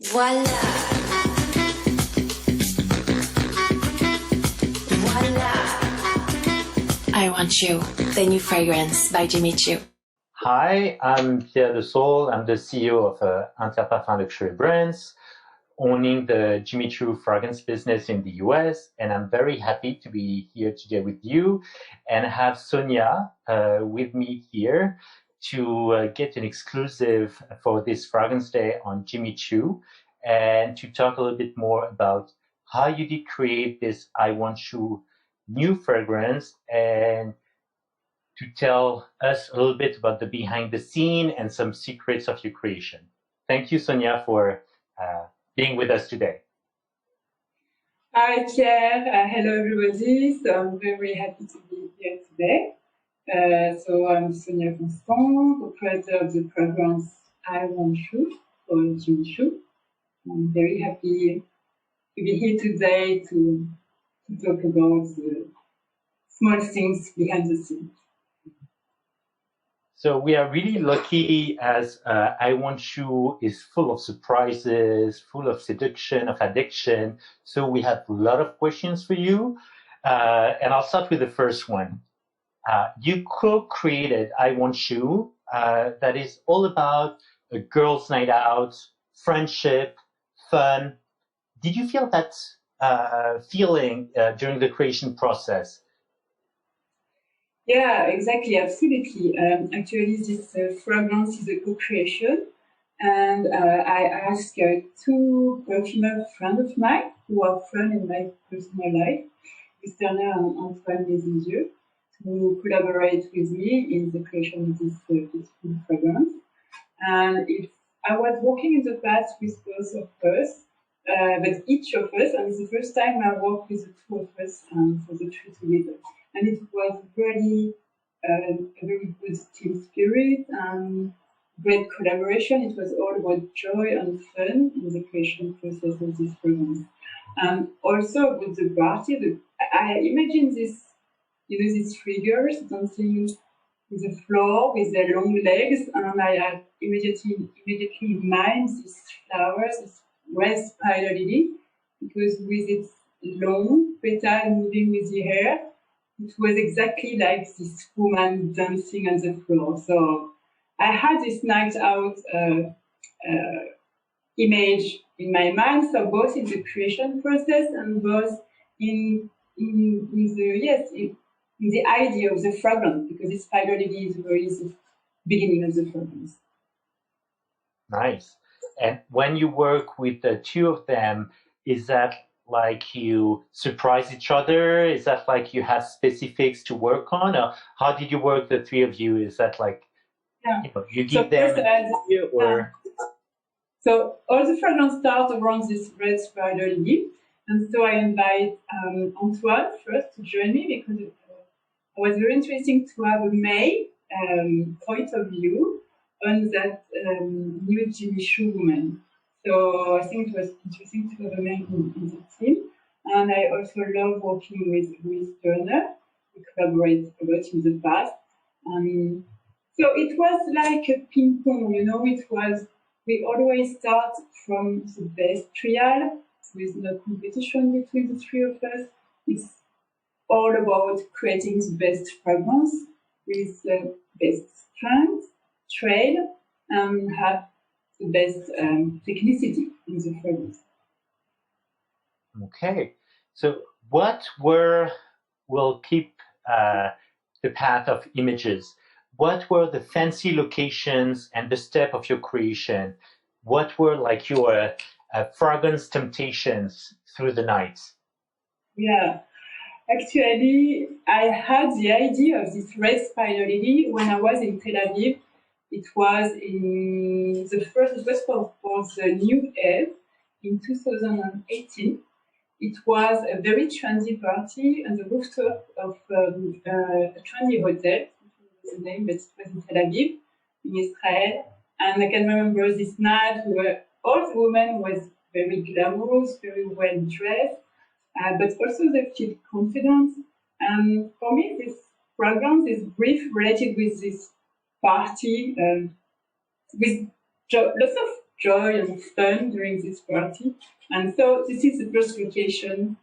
Voila. Voila. I Want You, the new fragrance by Jimmy Choo. Hi, I'm Pierre DeSaulles. I'm the CEO of Interparfums luxury brands, owning the Jimmy Choo fragrance business in the US. And I'm very happy to be here today with you and have Sonia with me here to get an exclusive for this fragrance day on Jimmy Choo and to talk a little bit more about how you did create this I Want You new fragrance and to tell us a little bit about the behind the scene and some secrets of your creation. Thank you, Sonia, for being with us today. Hi, Pierre. Hello, everybody. So I'm very happy to be here today. So I'm Sonia Constant, proprietor of the fragrance I Want You for Jimmy Choo. I'm very happy to be here today to talk about the small things behind the scenes. So we are really lucky as I Want You is full of surprises, full of seduction, of addiction. So we have a lot of questions for you. And I'll start with the first one. You co-created I Want You, that is all about a girls' night out, friendship, fun. Did you feel that feeling during the creation process? Yeah, exactly, absolutely. Actually, this fragrance is a co-creation, and I asked two perfumer friends of mine who are friends in my personal life, Turner and Antoine Desisieux, to collaborate with me in the creation of this beautiful fragrance. And I was working in the past with both of us, but each of us, and it's the first time I worked with the two of us for the three together. And it was really a very good team spirit and great collaboration. It was all about joy and fun in the creation process of this fragrance. And also with the party, I imagine this, these figures dancing with the floor with their long legs, and I had immediately in mind these flowers, this red spider lily, because with its long petal moving with the hair, it was exactly like this woman dancing on the floor. So I had this night out image in my mind, so both in the creation process and both in the idea of the fragrance, because this spider lily is very the beginning of the fragrance. Nice. And when you work with the two of them, is that like you surprise each other? Is that like you have specifics to work on? Or how did you work, the three of you? Is that like, you give them an idea or? So all the fragrance starts around this red spider lily. And so I invite Antoine first to join me because it was very interesting to have a male point of view on that new Jimmy Choo woman. So I think it was interesting to have a man in the team. And I also love working with Turner. We collaborate a lot in the past. So it was like a ping pong, we always start from the best trial. There is no competition between the three of us. It's all about creating the best fragrance with the best strength, trade, and have the best technicity in the fragrance. Okay. So we'll keep the path of images. What were the fancy locations and the step of your creation? What were like your fragrance temptations through the night? Yeah, actually, I had the idea of this red spider lily when I was in Tel Aviv. It was for the New Year in 2018. It was a very trendy party on the rooftop of a trendy hotel. The name, but it was in Tel Aviv, in Israel. And I can remember this night where all the women was very glamorous, very well dressed, but also they feel confident. And for me, this fragrance is brief related with this party, with lots of joy and fun during this party. And so this is the first location.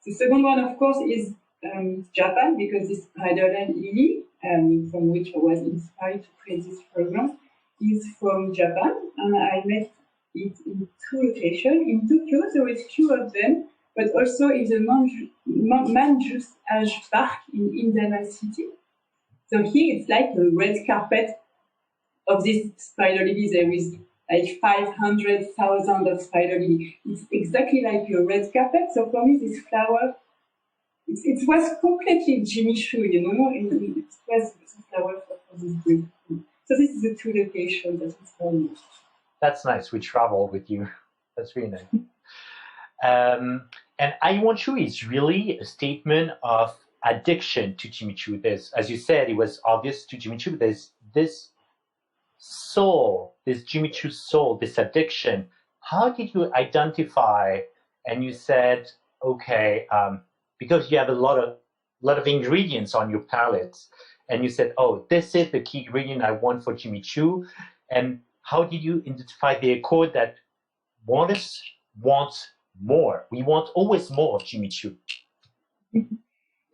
The second one, of course, is Japan, because this Spiderland Lily, from which I was inspired to create this fragrance, is from Japan. And I met it in two locations. In Tokyo, there is few of them, but also in the Manjus Park in Indiana City. So here it's like a red carpet of this spider lily. There is like 500,000 of spider lily. It's exactly like a red carpet. So for me, this flower, it was completely Jimmy Choo, you know. It was the flower for this group. So this is the two locations that it's for me. That's nice. We traveled with you. That's really nice. And I Want You is really a statement of addiction to Jimmy Choo. There's, as you said, it was obvious to Jimmy Choo. There's this soul, this Jimmy Choo soul, this addiction. How did you identify? And you said, okay, because you have a lot of ingredients on your palettes, and you said, oh, this is the key ingredient I want for Jimmy Choo. And how did you identify the accord that wants more? We want always more of Jimmy Choo.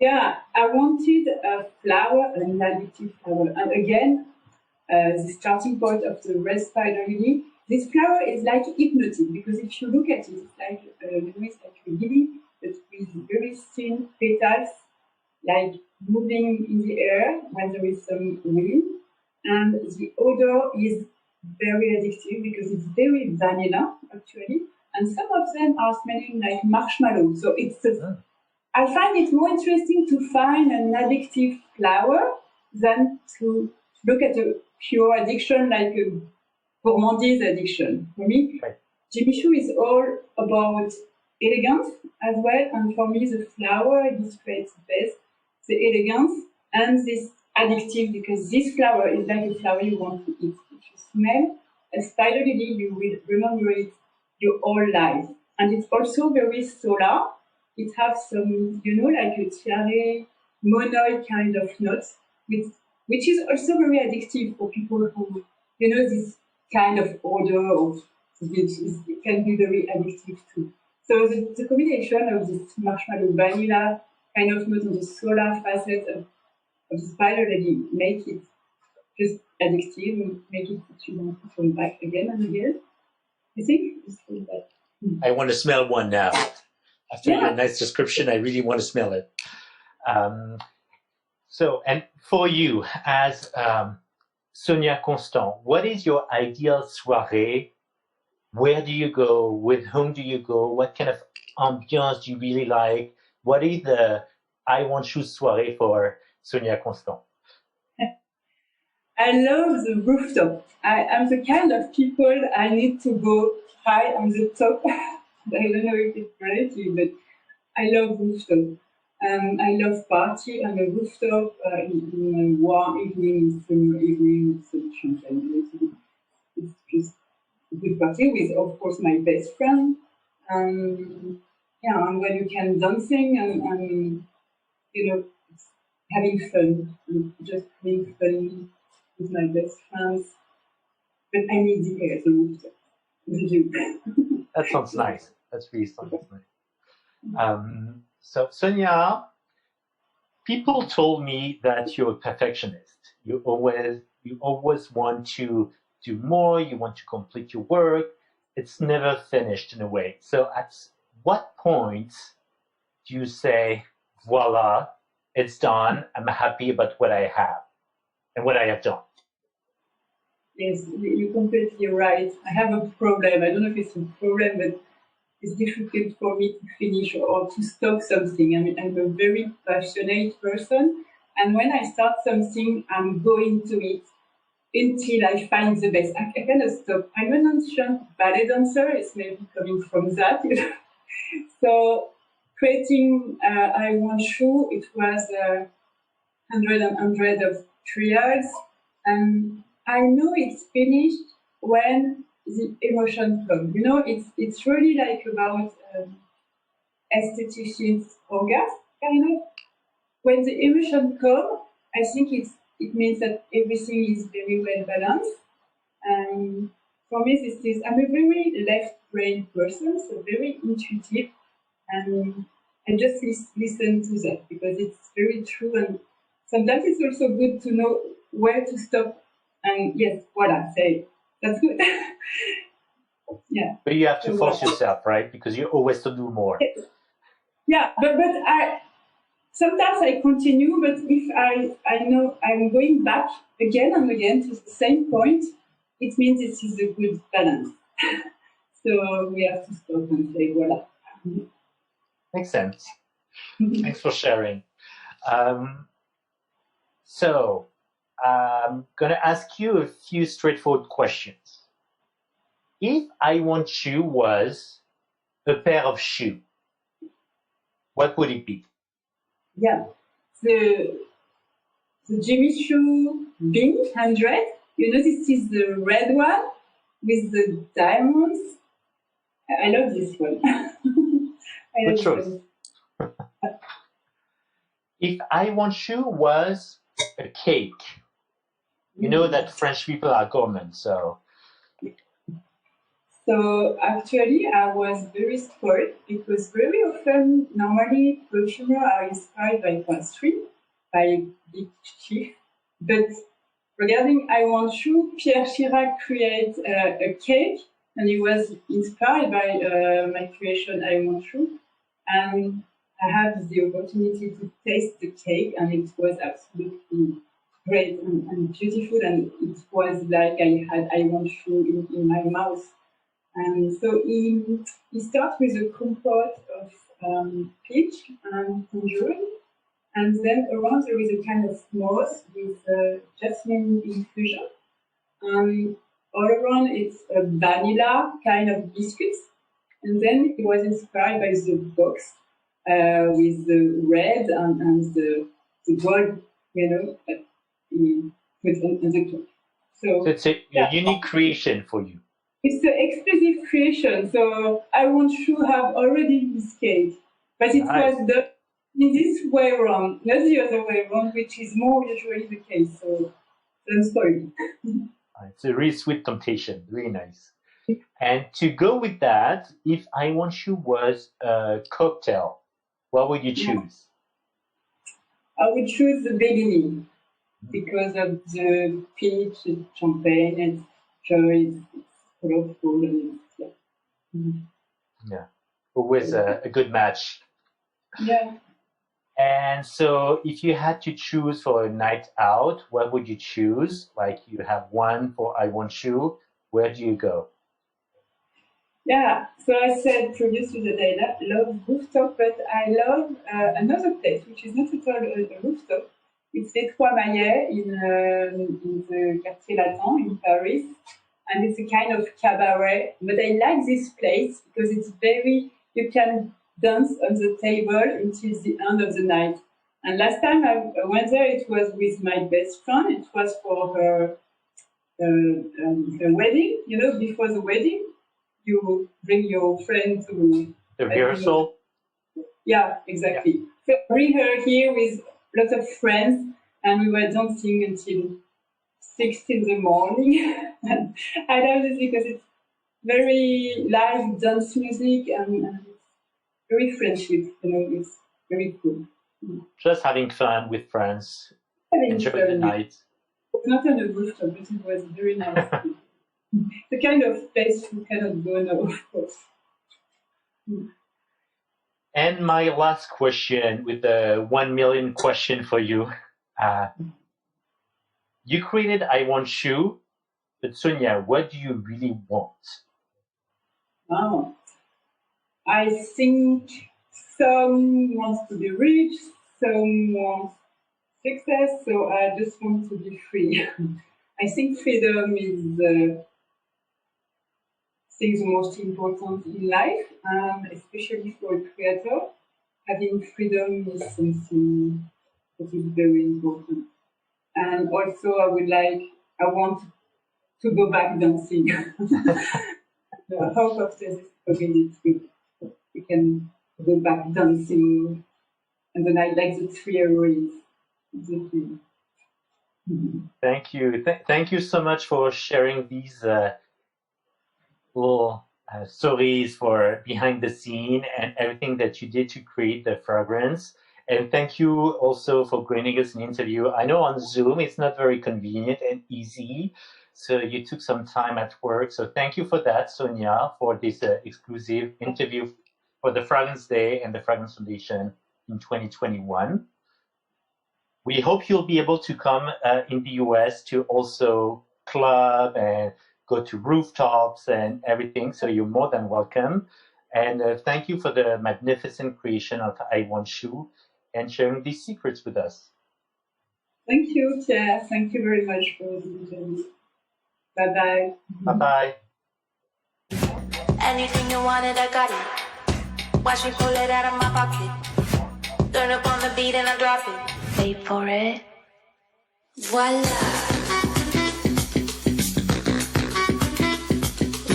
Yeah, I wanted a flower, an addictive flower. And again, the starting point of the red spider lily, this flower is like hypnotic, because if you look at it, it's like a lily, but with very thin petals, like moving in the air when there is some wind. And the odor is very addictive because it's very vanilla, actually. And some of them are smelling like marshmallow. So it's I find it more interesting to find an addictive flower than to look at a pure addiction like a gourmandise addiction. For me, Jimmy Choo is all about elegance as well. And for me, the flower illustrates best the elegance and this addictive, because this flower is like a flower you want to eat. If you smell a spider lily, you will remember it your whole life. And it's also very solar. It has some, like a tiare, monoid kind of notes, which is also very addictive for people who, this kind of odor of it can be very addictive too. So the combination of this marshmallow vanilla kind of note and the solar facet of the spider lily make it just addictive and make it that you want to come back again and again. I think it's really bad. I want to smell one now. After your nice description, I really want to smell it. So, and for you, as Sonia Constant, what is your ideal soirée? Where do you go? With whom do you go? What kind of ambiance do you really like? What is the I Want You soirée for Sonia Constant? I love the rooftop. I'm the kind of people I need to go high on the top. I don't know if it's relative, but I love rooftop. I love party on the rooftop in a warm evening, summer evening, with some champagne. It's just a good party with, of course, my best friend. And when you can dancing and having fun, and just having fun with my best friends. But I need the air, the rooftop, the view. That sounds nice. That's really sounds nice. So Sonia, people told me that you're a perfectionist. You always want to do more. You want to complete your work. It's never finished in a way. So at what point do you say, voila, it's done. I'm happy about what I have and what I have done? Yes, you're completely right. I have a problem. I don't know if it's a problem, but it's difficult for me to finish or to stop something. I mean, I'm a very passionate person. And when I start something, I'm going to it until I find the best. I cannot stop. I'm an ancient ballet dancer. It's maybe coming from that. So creating I Want You, it was 100 of trials. And I know it's finished when the emotion comes. It's really like about aesthetician's orgasm, kind of. When the emotion comes, I think it means that everything is very well balanced. for me, I'm a very left-brain person, so very intuitive, and I just listen to that because it's very true. And sometimes it's also good to know where to stop. And yes, voila, say that's good. Yeah. But you have to force yourself, right? Because you always to do more. Yeah, but I sometimes I continue, but if I know I'm going back again and again to the same point, it means it is a good balance. So we have to stop and say, voila. Makes sense. Thanks for sharing. So I'm going to ask you a few straightforward questions. If I Want Choo was a pair of shoes, what would it be? Yeah, the Jimmy Choo Bing 100. You know, this is the red one with the diamonds. I love this one. Good choice. If I Want Choo was a cake, you know that French people are gourmand, so. So actually, I was very spoiled because very often, normally, perfumers are inspired by pastry, by big chief. But regarding I Want Choo, Pierre Chirac created a cake, and he was inspired by my creation I Want Choo. And I had the opportunity to taste the cake, and it was absolutely great and beautiful. And it was like I Want Choo in my mouth. And so he starts with a compote of peach and tangerine. And then around there is a kind of mousse with jasmine infusion. All around it's a vanilla kind of biscuits. And then it was inspired by the box with the red and the gold, that he put on the cake. So it's a unique creation for you. It's an exclusive creation. So I want to have already this cake. But it was done in this way around, not the other way around, which is more usually the case. So I'm sorry. It's a really sweet temptation, really nice. And to go with that, if I Want Choo was a cocktail, what would you choose? I would choose the beginning because of the peach, the champagne, and joy. Colorful and yeah, always a good match. Yeah. And so, if you had to choose for a night out, what would you choose? Like you have one for I Want Choo, where do you go? Yeah, so I said previously that I love rooftop, but I love another place which is not at all a rooftop. It's Les Trois Maillets in the Quartier Latin in Paris. And it's a kind of cabaret. But I like this place because it's you can dance on the table until the end of the night. And last time I went there, it was with my best friend. It was for her wedding. Before the wedding, you bring your friend to the rehearsal. Yeah, exactly. Yeah. So bring her here with lots of friends, and we were dancing until 6 in the morning. And I love this because it's very live dance music and it's very friendship. It's very cool. Just having fun with friends. Enjoy the night. It's not on a rooftop, but it was very nice. The kind of place you cannot go now, of course. And my last question with the 1 million question for you. You created I Want Choo, but Sonia, what do you really want? Oh, I think some wants to be rich, some wants success, so I just want to be free. I think freedom is the thing the most important in life, especially for a creator. Having freedom is something that is very important. And also, I want to go back dancing. I hope after this community, we can go back dancing. And then I like the 3 heroines. Thank you. Thank you so much for sharing these little stories for behind the scene and everything that you did to create the fragrance. And thank you also for granting us an interview. I know on Zoom it's not very convenient and easy, so you took some time at work. So thank you for that, Sonia, for this exclusive interview for the Fragrance Day and the Fragrance Foundation in 2021. We hope you'll be able to come in the US to also club and go to rooftops and everything. So you're more than welcome. And thank you for the magnificent creation of I Want Choo and sharing these secrets with us. Thank you, Pierre. Thank you very much for the interview. Bye-bye. Bye-bye. Anything you wanted, I got it. Watch me pull it out of my pocket. Turn up on the beat and I drop it. Wait for it. Voila.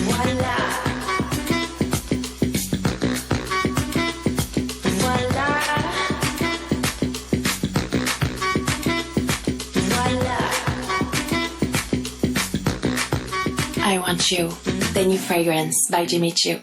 Voila. Voila. Voila. I Want You, the new fragrance by Jimmy Choo.